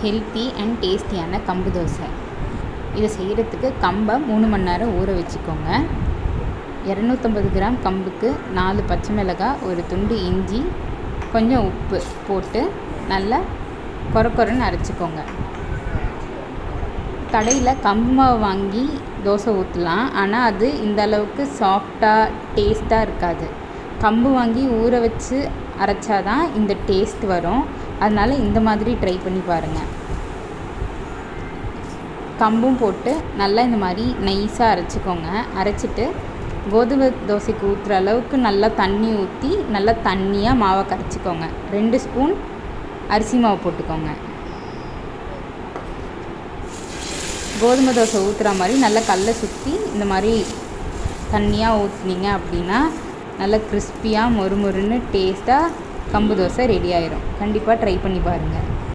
Healthy and டேஸ்டியான கம்பு தோசை. இதை செய்கிறதுக்கு கம்பை 3 மணி நேரம் ஊற வச்சுக்கோங்க. 250 கிராம் கம்புக்கு 4 பச்சை மிளகாய், ஒரு துண்டு இஞ்சி, கொஞ்சம் உப்பு போட்டு நல்லா கொரன்னு அரைச்சிக்கோங்க. கடையில் கம்பு மாவு வாங்கி தோசை ஊற்றலாம், ஆனால் அது இந்த அளவுக்கு சாஃப்டாக டேஸ்ட்டாக இருக்காது. கம்பு வாங்கி ஊற வச்சு அரைச்சாதான் இந்த டேஸ்ட் வரும். அதனால் இந்த மாதிரி ட்ரை பண்ணி பாருங்கள். கம்பும் போட்டு நல்லா இந்த மாதிரி நைஸாக அரைச்சிக்கோங்க. அரைச்சிட்டு கோதுமை தோசைக்கு ஊற்றுற அளவுக்கு நல்லா தண்ணி ஊற்றி நல்லா தண்ணியாக மாவை கரைச்சிக்கோங்க. 2 ஸ்பூன் அரிசி மாவு போட்டுக்கோங்க. கோதுமை தோசை ஊற்றுற மாதிரி நல்லா கல்லை சுற்றி இந்த மாதிரி தண்ணியாக ஊற்றுனீங்க அப்படின்னா நல்லா கிறிஸ்பியாக மொறுமொறுன்னு டேஸ்ட்டாக கம்பு தோசை ரெடி ஆயிரும். கண்டிப்பாக ட்ரை பண்ணி பாருங்கள்.